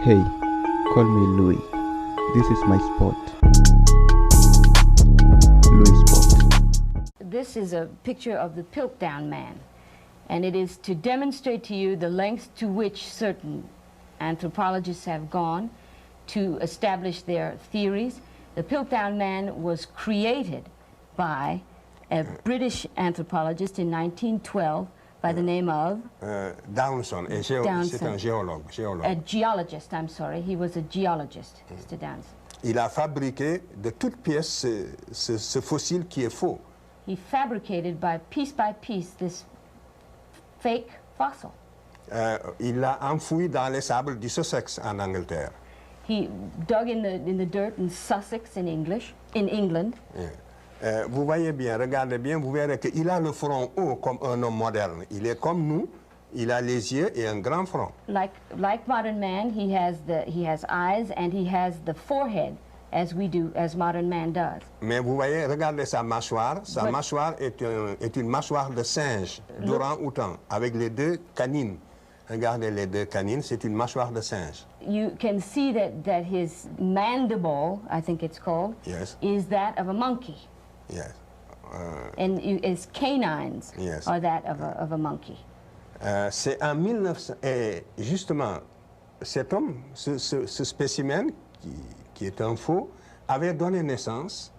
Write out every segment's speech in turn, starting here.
Hey, call me Louis. This is my spot. Louis spot. This is a picture of the Piltdown Man, and it is to demonstrate to you the lengths to which certain anthropologists have gone to establish their theories. The Piltdown Man was created by a British anthropologist in 1912 by the name of Downson, c'est un géologue. A geologist, I'm sorry. He was a geologist, Mr. Downson. Il a fabriqué de toutes pièces ce fossile qui est faux. He fabricated by piece this fake fossil. Il l'a enfoui dans les sables du Sussex en Angleterre. He dug in the dirt in Sussex in England. Vous voyez bien, regardez bien, vous verrez qu'il a le front haut comme un homme moderne. Il est comme nous, il a les yeux et un grand front. Like modern man, he has eyes and he has the forehead as modern man does. Mais vous voyez, regardez sa mâchoire. Sa mâchoire est une mâchoire de singe, d'orang-outan, avec les deux canines. Regardez les deux canines, c'est une mâchoire de singe. You can see that his mandible, I think it's called, yes, is that of a monkey. Yes. And his canines yes, are that of a monkey. C'est en 1900, et justement, cet homme, ce spécimen, qui est un faux, avait donné naissance,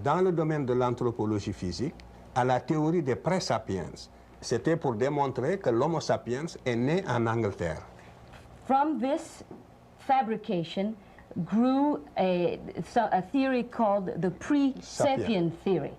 dans le domaine de l'anthropologie physique, à la théorie des pré-sapiens. C'était pour démontrer que l'Homo sapiens est né en Angleterre. From this fabrication grew a theory called the pre-sapien theory,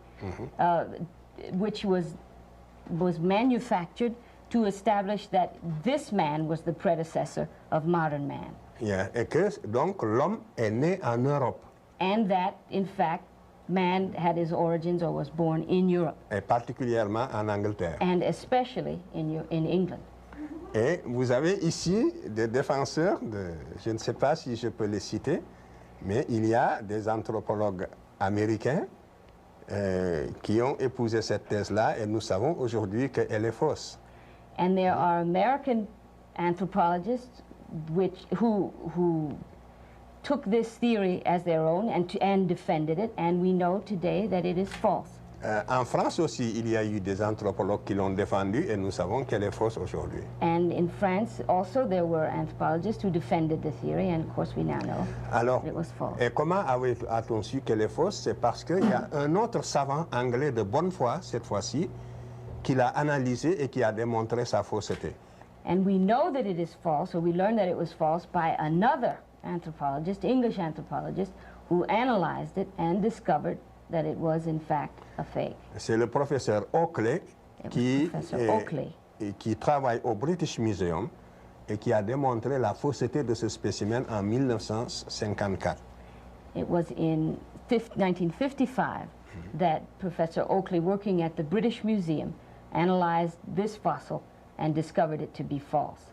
which was manufactured to establish that this man was the predecessor of modern man. Yeah. Et que donc l'homme est né en Europe. And that, in fact, man had his origins or was born in Europe. Et particulièrement en Angleterre. And especially in England. Et vous avez ici des défenseurs, je ne sais pas si je peux les citer, mais il y a des anthropologues américains qui ont épousé cette thèse-là et nous savons aujourd'hui qu'elle est fausse. And there are American anthropologists who took this theory as their own and defended it, and we know today that it is false. En France aussi, il y a eu des anthropologues qui l'ont défendue et nous savons qu'elle est fausse aujourd'hui. And in France also there were anthropologists who defended the theory, and of course we now know that it was false. Et comment a-t-on su qu'elle est fausse? C'est parce qu'il y a un autre savant anglais de bonne foi, cette fois-ci, qui l'a analysé et qui a démontré sa fausseté. And we know that it is false, or we learned that it was false by another anthropologist, English anthropologist, who analyzed it and discovered that it was in fact a fake. C'est le professeur Oakley qui travaille au British Museum et qui a démontré la fausseté de ce spécimen en 1954. It was in 1955 that Professor Oakley, working at the British Museum, analyzed this fossil and discovered it to be false.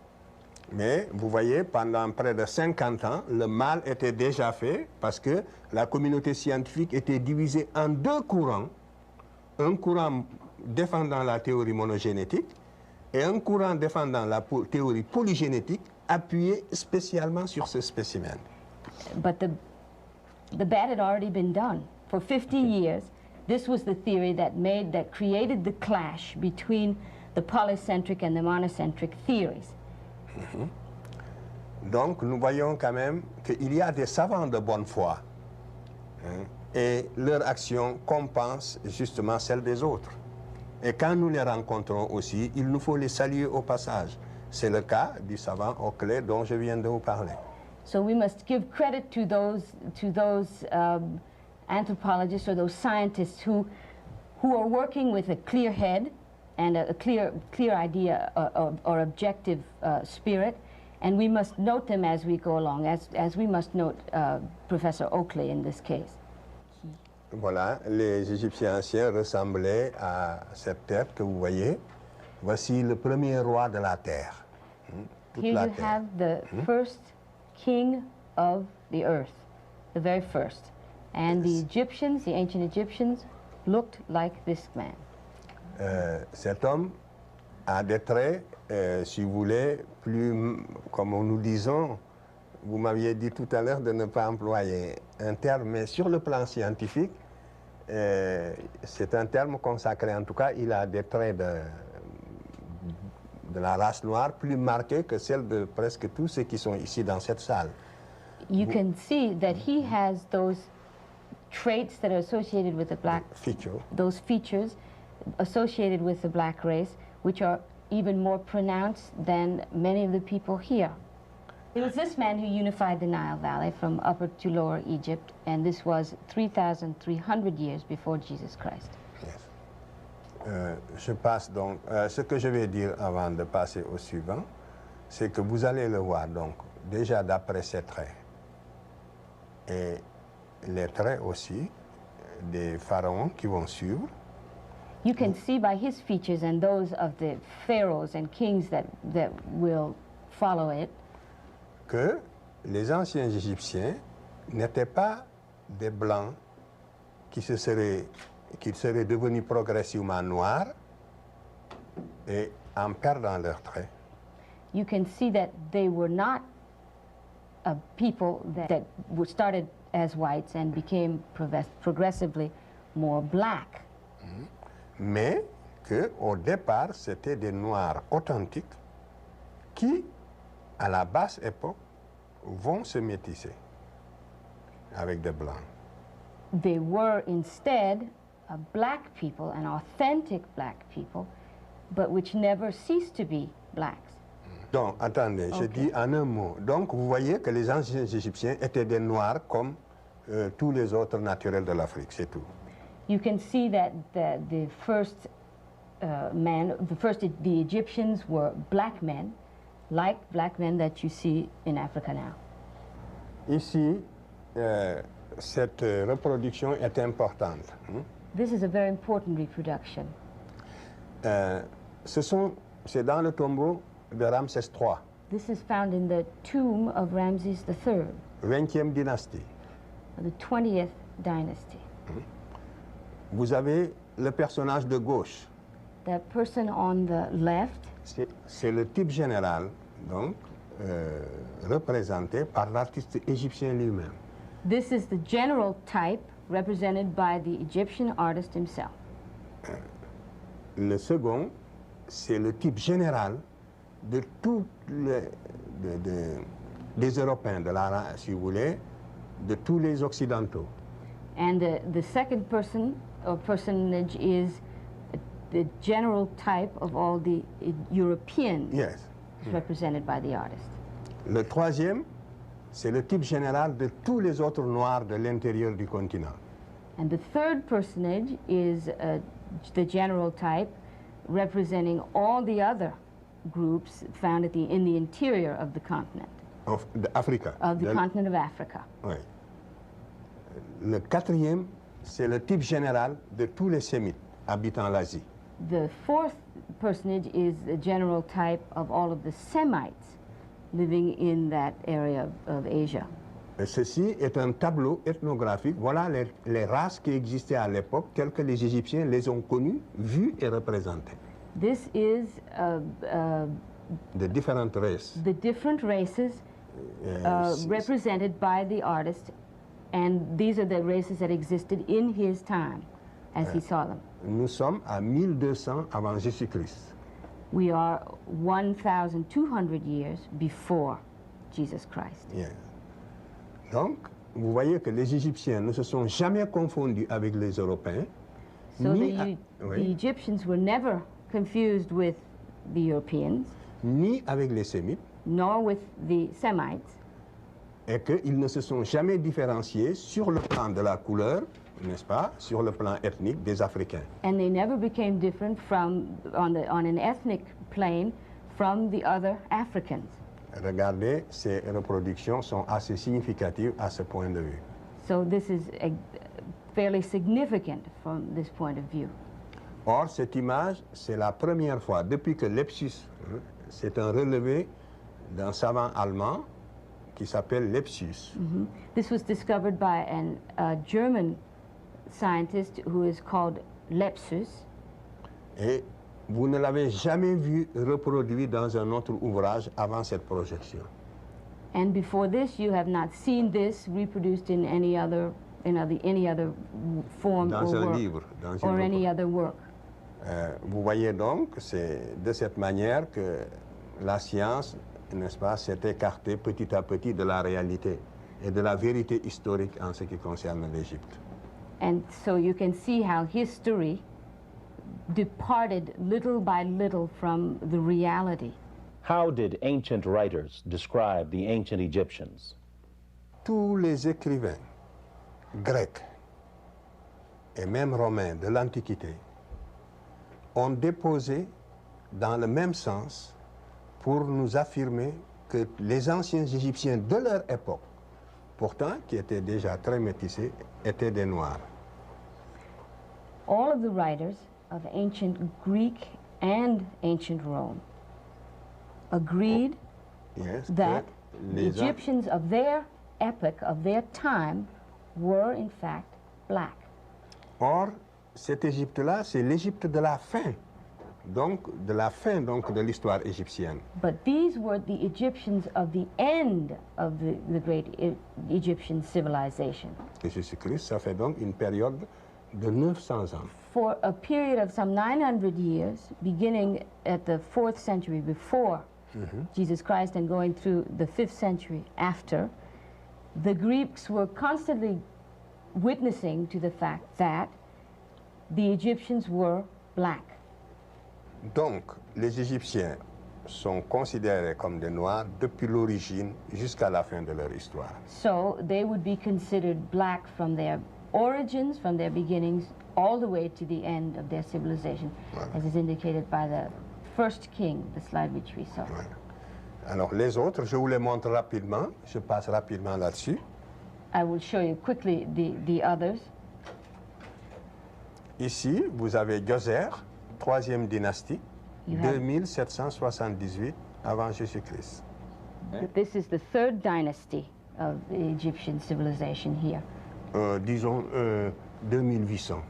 Mais vous voyez, pendant près de 50 ans, le mal était déjà fait parce que la communauté scientifique était divisée en deux courants. Un courant défendant la théorie monogénétique et un courant défendant la théorie polygénétique appuyé spécialement sur ce spécimen. But the bad had already been done. For 50 years, this was the theory that created the clash between the polycentric and the monocentric theories. Donc, nous voyons quand même qu'il y a des savants de bonne foi et leur action compense justement celle des autres. Et quand nous les rencontrons aussi, il nous faut les saluer au passage. C'est le cas du savant Oakley dont je viens de vous parler. So we must give credit to those anthropologists or those scientists who are working with a clear head and a clear idea or objective spirit, and we must note them as we go along, as we must note Professor Oakley in this case. Voilà, les Égyptiens anciens ressemblaient à cette tête que vous voyez. Voici le premier roi de la terre. Here you have the first king of the earth, the very first. And the Egyptians, the ancient Egyptians, looked like this man. Cet homme a des traits, si vous voulez, plus, comme nous disons, Vous m'aviez dit tout à l'heure de ne pas employer un terme, mais sur le plan scientifique, c'est un terme consacré. En tout cas, il a des traits de la race noire plus marqués que celles de presque tous ceux qui sont ici dans cette salle. You can see that he has those traits that are associated with the black, Feature. those features associated with the black race, which are even more pronounced than many of the people here. It was this man who unified the Nile Valley from Upper to Lower Egypt, and this was 3,300 years before Jesus Christ. Yes. Je passe donc, ce que je vais dire avant de passer au suivant, c'est que vous allez le voir donc, déjà d'après ses traits, et les traits aussi des pharaons qui vont suivre. You can see by his features and those of the pharaohs and kings that will follow it, que les anciens Égyptiens n'étaient pas des Blancs qui seraient devenus progressivement noirs et en perdant leurs traits. you can see that they were not a people that were started as whites and became progressively more black. Mais qu'au départ, c'était des Noirs authentiques qui, à la basse époque, vont se métisser avec des Blancs. They were instead a black people, an authentic black people, but which never ceased to be blacks. Donc, attendez, je dis en un mot. Donc, vous voyez que les anciens Égyptiens étaient des Noirs comme tous les autres naturels de l'Afrique, c'est tout. You can see that the first the Egyptians were black men, like black men that you see in Africa now. Ici, cette reproduction est importante. This is a very important reproduction. C'est dans le tombeau de Ramsès III, This is found in the tomb of Ramses III, 20e dynastie. the 20th dynasty. Vous avez le personnage de gauche. That person on the left, C'est le type général, donc, représenté par l'artiste égyptien lui-même. this is the general type represented by the Egyptian artist himself. Le second, c'est le type général de tous des Européens, si vous voulez, de tous les Occidentaux. And the second person or personage is the general type of all the Europeans Yes. represented by the artist. Le troisième, c'est le type général de tous les autres Noirs de l'intérieur du continent. And the third personage is the general type representing all the other groups found in the interior of the continent, Africa. of the continent of Africa. Oui. Le quatrième, c'est le type général de tous les Sémites habitant l'Asie. The fourth personage is the general type of all of the Semites living in that area of Asia. Et ceci est un tableau ethnographique. Voilà les races qui existaient à l'époque, telles que les Égyptiens les ont connues, vues et représentées. This is De différentes races. the different races represented by the artist, and these are the races that existed in his time as he saw them. Nous sommes à 1200 avant Jésus-Christ. We are 1,200 years before Jesus Christ. Yeah. Donc, vous voyez que les Égyptiens ne se sont jamais confondus avec les Européens. So ni, the Egyptians were never confused with the Europeans, ni avec les Sémites, nor with the Semites, et qu'ils ne se sont jamais différenciés sur le plan de la couleur, n'est-ce pas, sur le plan ethnique des Africains. and they never became different on an ethnic plane from the other Africans. Regardez, ces reproductions sont assez significatives à ce point de vue. So this is fairly significant from this point of view. Or, cette image, c'est la première fois, depuis que Lepsius, c'est un relevé d'un savant allemand qui s'appelle Lepsius. This was discovered by a German scientist who is called Lepsius, Et vous ne l'avez jamais vu reproduit dans un autre ouvrage avant cette projection. And before this, you have not seen this reproduced in any other form Dans or un work, livre, dans or une any œuvre. other work. Vous voyez donc, c'est de cette manière que la science, n'est-ce pas, s'est écartée petit à petit de la réalité et de la vérité historique en ce qui concerne l'Égypte. And so you can see how history departed little by little from the reality. How did ancient writers describe the ancient Egyptians? Tous les écrivains grecs et même romains de l'Antiquité ont déposé dans le même sens pour nous affirmer que les anciens Égyptiens de leur époque, pourtant qui étaient déjà très métissés, étaient des Noirs. All of the writers of ancient Greek and ancient Rome agreed Yes, that que the les Egyptians of their epoch, of their time, were in fact black. Or, cette Égypte-là, c'est l'Égypte de la fin, donc de la fin donc, de l'histoire égyptienne. But these were the Egyptians of the end of the great Egyptian civilization. Et Jésus-Christ, ça fait donc une période de 900 ans. For a period of some 900 years, beginning at the 4th century before Jesus Christ and going through the 5th century after, the Greeks were constantly witnessing to the fact that the Egyptians were black. Donc, les Égyptiens sont considérés comme des Noirs depuis l'origine jusqu'à la fin de leur histoire. So they would be considered black from their origins, from their beginnings, all the way to the end of their civilization, as is indicated by the first king, the slide which we saw. Voilà. Alors, les autres, je vous les montre rapidement. Je passe rapidement là-dessus. I will show you quickly the others. Ici, vous avez Djoser, 3e dynastie, You have- 2778 avant Jésus-Christ. This is the 3rd dynasty of the Egyptian civilization here. Disons 2800.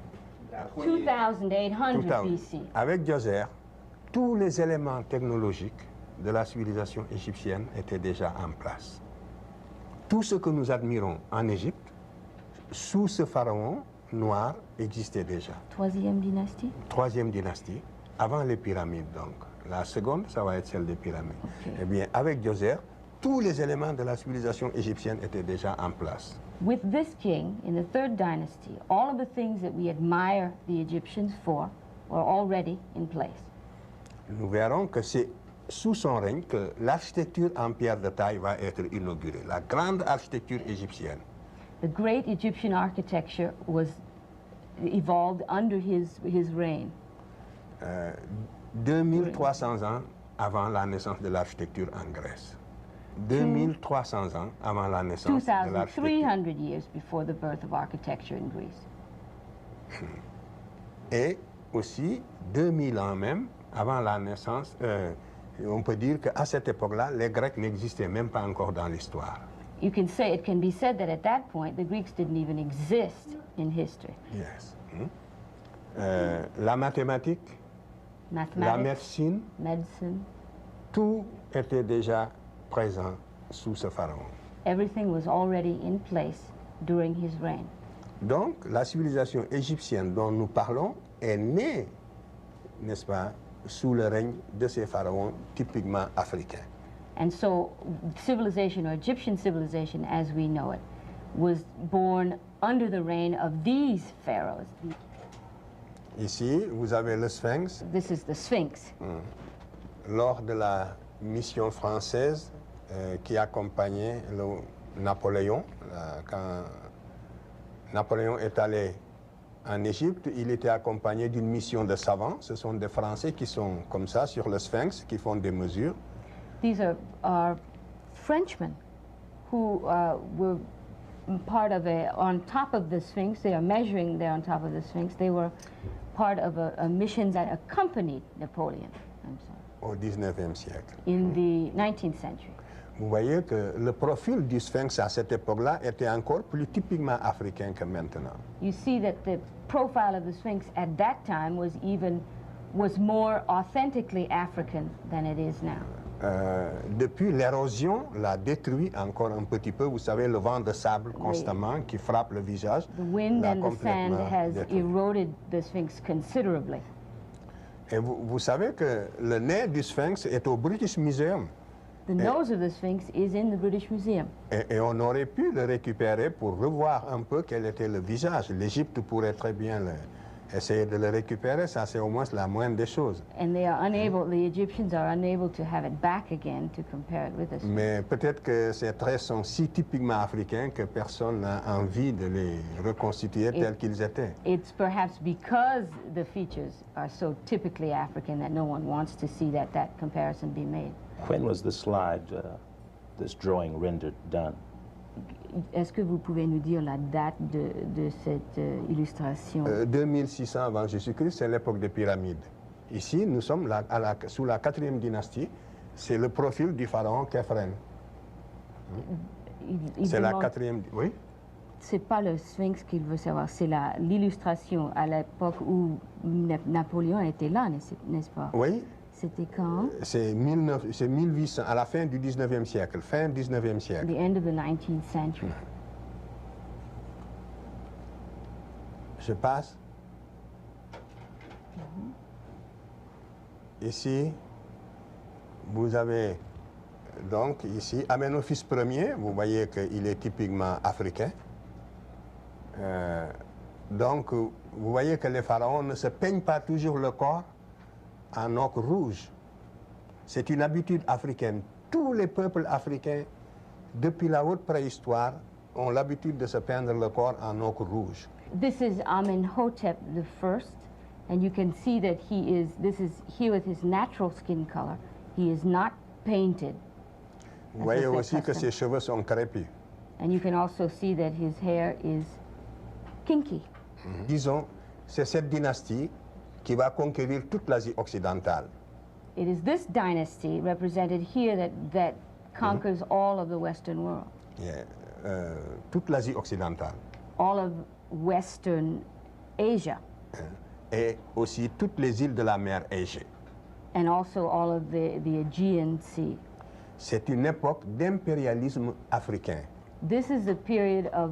2800 Tout à- BC. Avec Djoser, tous les éléments technologiques de la civilisation égyptienne étaient déjà en place. Tout ce que nous admirons en Égypte, sous ce pharaon noir, existait déjà. 3e dynastie? 3e dynastie, avant les pyramides donc. La seconde, ça va être celle des pyramides. Ok. Eh bien, avec Djoser, tous les éléments de la civilisation égyptienne étaient déjà en place. With this king, in the 3rd dynasty, all of the things that we admire the Egyptians for were already in place. Nous verrons que c'est sous son règne que l'architecture en pierre de taille va être inaugurée, la grande architecture égyptienne. The great Egyptian architecture was evolved under his reign. 2300 ans avant la naissance de l'architecture en Grèce. 2300 ans avant la naissance de l'architecture. 2,300 years before the birth of architecture in Greece. Et aussi 2000 ans même avant la naissance, on peut dire qu'à cette époque-là, les Grecs n'existaient même pas encore dans l'histoire. It can be said that at that point, the Greeks didn't even exist in history. Yes. La mathématique, la Mathematics, médecine, medicine, tout était déjà présent sous ce pharaon. everything was already in place during his reign. Donc, la civilisation égyptienne dont nous parlons est née, n'est-ce pas, sous le règne de ces pharaons typiquement africains. And so civilization, or Egyptian civilization as we know it, was born under the reign of these pharaohs. Ici, vous avez le Sphinx. This is the Sphinx. Lors de la mission française qui accompagnait Napoléon, quand Napoléon est allé en Égypte, il était accompagné d'une mission de savants. Ce sont des Français qui sont comme ça sur le Sphinx, qui font des mesures. These are Frenchmen who were part of on top of the Sphinx. They are measuring there on top of the Sphinx. They were part of a mission that accompanied Napoleon, I'm sorry, Au 19e siècle. in the 19th century. Vous voyez que le profil du Sphinx à cette époque-là était encore plus typiquement africain que maintenant. You see that the profile of the Sphinx at that time was more authentically African than it is now. Depuis, l'érosion l'a détruit encore un petit peu. Vous savez, le vent de sable constamment qui frappe le visage. The wind l'a and the sand complètement has détruit. eroded the Sphinx considerably. Et vous savez que le nez du Sphinx est au British Museum. The nose of the Sphinx is in the British Museum. Et on aurait pu le récupérer pour revoir un peu quel était le visage. L'Égypte pourrait très bien essayer de le récupérer. Ça, c'est au moins la moindre des choses. And they are unable, the Egyptians are unable to have it back again to compare it with the Sphinx. Mais peut-être que ces traits sont si typiquement africains que personne n'a envie de les reconstituer tels qu'ils étaient. It's perhaps because the features are so typically African that no one wants to see that comparison be made. When was the slide, this drawing rendered done? Est-ce que vous pouvez nous dire la date de cette illustration? 2600 avant Jésus-Christ, c'est l'époque des pyramides. Ici, nous sommes sous la 4e dynastie. C'est le profil du pharaon Khéphren. C'est la 4e... Oui? C'est pas le Sphinx qu'il veut savoir, c'est l'illustration à l'époque où Napoléon était là, n'est-ce pas? Oui. C'était quand? C'est 1800, à la fin du 19e siècle, fin 19e siècle. The end of the 19th century. Je passe. Ici, vous avez donc ici Amenophis Ier, vous voyez qu'il est typiquement africain. Donc, vous voyez que les pharaons ne se peignent pas toujours le corps en ocre rouge. C'est une habitude africaine. Tous les peuples africains, depuis la haute préhistoire, ont l'habitude de se peindre le corps en ocre rouge. This is Amenhotep I, and you can see that this is he with his natural skin color. He is not painted. Vous voyez aussi que ses cheveux sont crépus. And you can also see that his hair is kinky. Disons, c'est cette dynastie qui va conquérir toute l'Asie occidentale. It is this dynasty represented here that conquers all of the Western world. Yeah. Toute l'Asie occidentale. All of Western Asia. Et aussi toutes les îles de la mer Égée. And also all of the Aegean Sea. C'est une époque d'impérialisme africain. This is the period of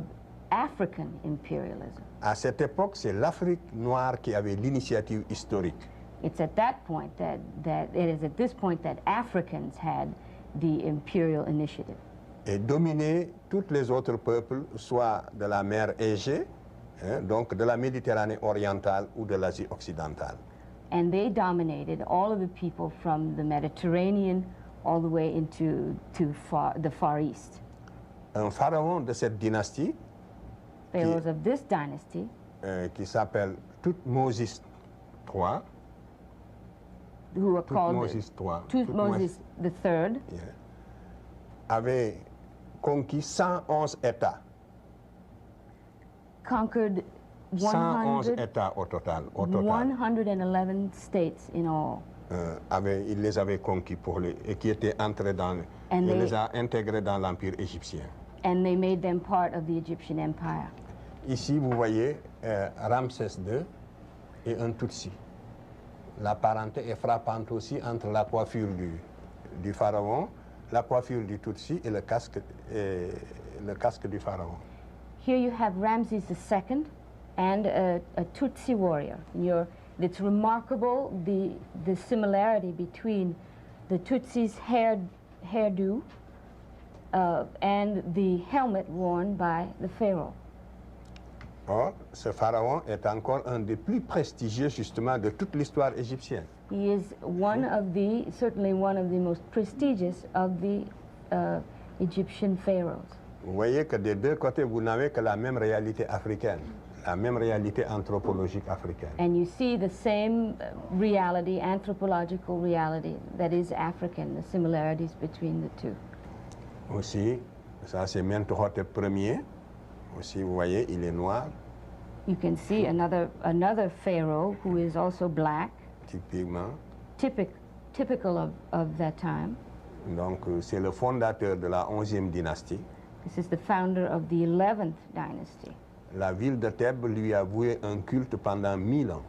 African imperialism. À cette époque, c'est l'Afrique noire qui avait l'initiative historique. It's at that point it is at this point that Africans had the imperial initiative. Et dominer tous les autres peuples, soit de la mer Égée, donc de la Méditerranée orientale ou de l'Asie occidentale. And they dominated all of the people from the Mediterranean all the way into the Far East. Un pharaon de cette dynastie, Pharaohs of this dynasty, qui s'appelle Thutmose III, who were called Thutmose III, avait conquis 111 États. Conquered 111 États au total. 111 states in all. Il les avait conquis et qui étaient entrés il les a intégrés dans l'Empire égyptien. And they made them part of the Egyptian Empire. Ici, vous voyez Ramsès II et un Tutsi. La parenté est frappante aussi entre la coiffure du pharaon, la coiffure du Tutsi et le casque du pharaon. Here you have Ramses II and a Tutsi warrior. It's remarkable the similarity between the Tutsi's hairdo and the helmet worn by the pharaoh. Or, ce pharaon est encore un des plus prestigieux justement de toute l'histoire égyptienne. He is certainly one of the most prestigious of the Egyptian pharaohs. Vous voyez que des deux côtés, vous n'avez que la même réalité africaine, la même réalité anthropologique africaine. And you see the same reality, anthropological reality, that is African, the similarities between the two. Aussi, ça c'est Mentuhotep Ier. Aussi, vous voyez, il est noir. You can see another pharaoh who is also black. Typiquement. Typical of that time. Donc, c'est le fondateur de la 11e dynastie. This is the founder of the 11th dynasty. La ville de Thèbes lui a voué un culte pendant 1000 ans.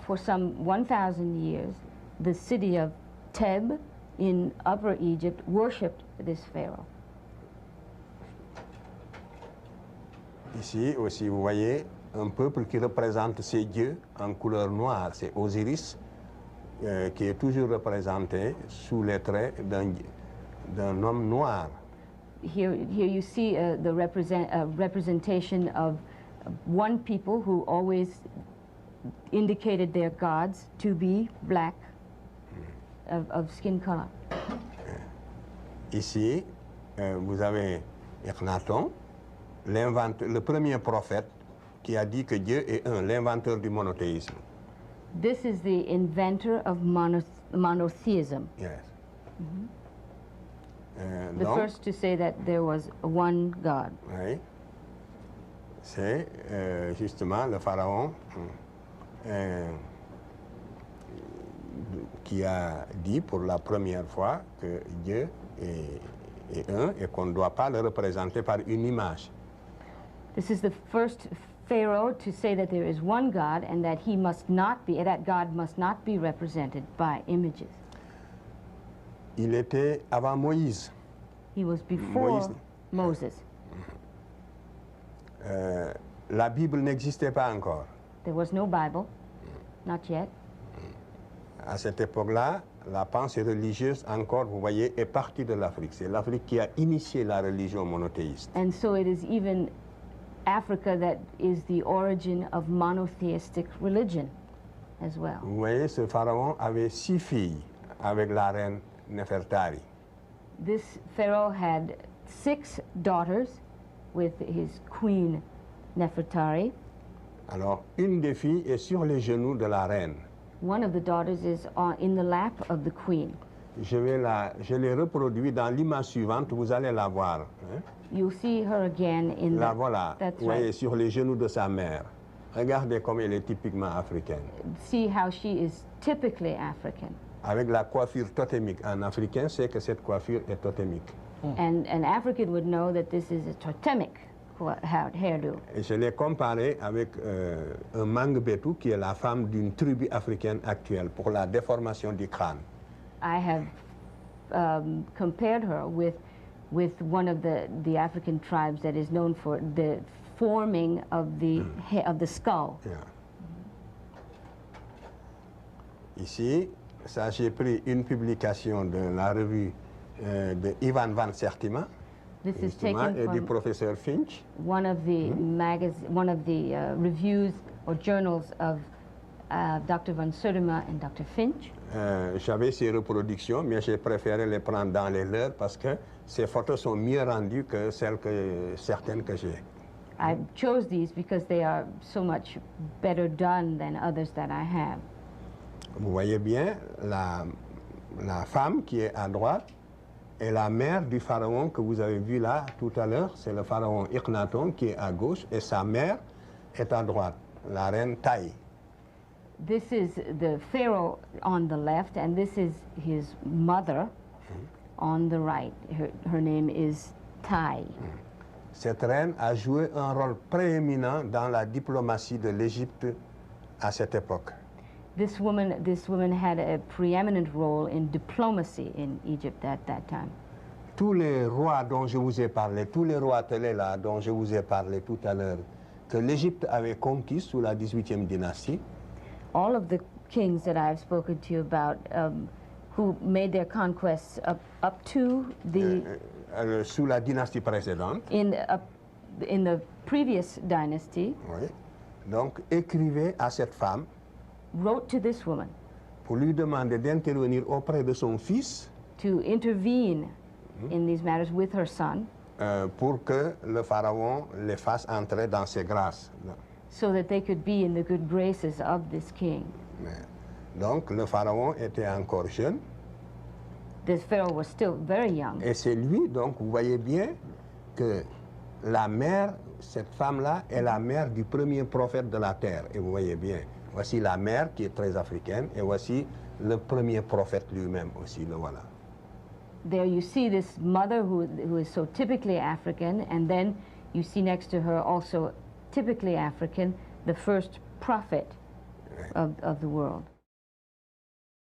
For some 1,000 years, the city of Thebes in Upper Egypt worshipped this Pharaoh. Ici aussi, vous voyez un peuple qui représente ces dieux en couleur noire. C'est Osiris qui est toujours représenté sous les traits d'un homme noir. Here you see the representation of one people who always indicated their gods to be black, of skin color. Ici, vous avez Akhenaton, le premier prophète qui a dit que Dieu est un, l'inventeur du monothéisme. This is the inventor of monotheism. Yes. The Donc, first to say that there was one God. oui, c'est justement le pharaon qui a dit pour la première fois que Dieu est un et qu'on ne doit pas le représenter par une image. This is the first Pharaoh to say that there is one God and that he must not be, that God must not be represented by images. Il était avant Moïse. He was before Moïse. Moses. La Bible n'existait pas encore. There was no Bible, not yet. À cette époque-là, la pensée religieuse, encore, vous voyez, est partie de l'Afrique. C'est l'Afrique qui a initié la religion monothéiste. And so it is even Africa that is the origin of monotheistic religion as well. Vous voyez, ce pharaon avait 6 filles avec la reine Nefertari. This Pharaoh had 6 daughters with his queen Nefertari. Alors, une des filles est sur les genoux de la reine. One of the daughters is in the lap of the queen. Je l'ai reproduit dans l'image suivante, vous allez la voir. Hein? You'll see her again in La the, voilà, that's vous voyez, right. sur les genoux de sa mère. Regardez comme elle est typiquement africaine. See how she is typically African. Avec la coiffure totémique. En africain, c'est que cette coiffure est totémique. And an African would know that this is a totemic hairdo. Et je l'ai comparé avec un Mangbetu, qui est la femme d'une tribu africaine actuelle, pour la déformation du crâne. I have compared her with one of the African tribes that is known for the forming of the skull. Yeah. Ici, ça j'ai pris une publication de la revue de Ivan van Sertima, This is justement, taken et du from professeur Finch. one of the reviews or journals of Dr. Van Sertima and Dr. Finch. J'avais ces reproductions, mais j'ai préféré les prendre dans les leurs parce que ces photos sont mieux rendues que certaines que j'ai. I chose these because they are so much better done than others that I have. Vous voyez bien, la femme qui est à droite est la mère du pharaon que vous avez vu là tout à l'heure. C'est le pharaon Akhenaton qui est à gauche et sa mère est à droite, la reine Taï. This is the Pharaoh on the left, and this is his mother on the right. Her name is Tai. Cette reine a joué un rôle prééminent dans la diplomatie de l'Égypte à cette époque. This woman had a preeminent role in diplomacy in Egypt at that time. Tous les rois dont je vous ai parlé, tous les rois télé là dont je vous ai parlé tout à l'heure, que l'Égypte avait conquis sous la 18e dynastie, All of the kings that I've spoken to you about, who made their conquests up to the sous la dynastie précédente, in the previous dynasty, oui, donc écrivaient à cette femme wrote to this woman pour lui demander d'intervenir auprès de son fils to intervene in these matters with her son, pour que le pharaon les fasse entrer dans ses grâces. so that they could be in the good graces of this king. Donc le pharaon était encore jeune This Pharaoh was still very young. et c'est lui, donc vous voyez bien que la mère, cette femme-là est la mère du premier prophète de la terre. Et vous voyez bien, voici la mère qui est très africaine et voici le premier prophète lui-même aussi, le voilà. There you see this mother who is so typically African, and then you see next to her also typically African, the first prophet of the world.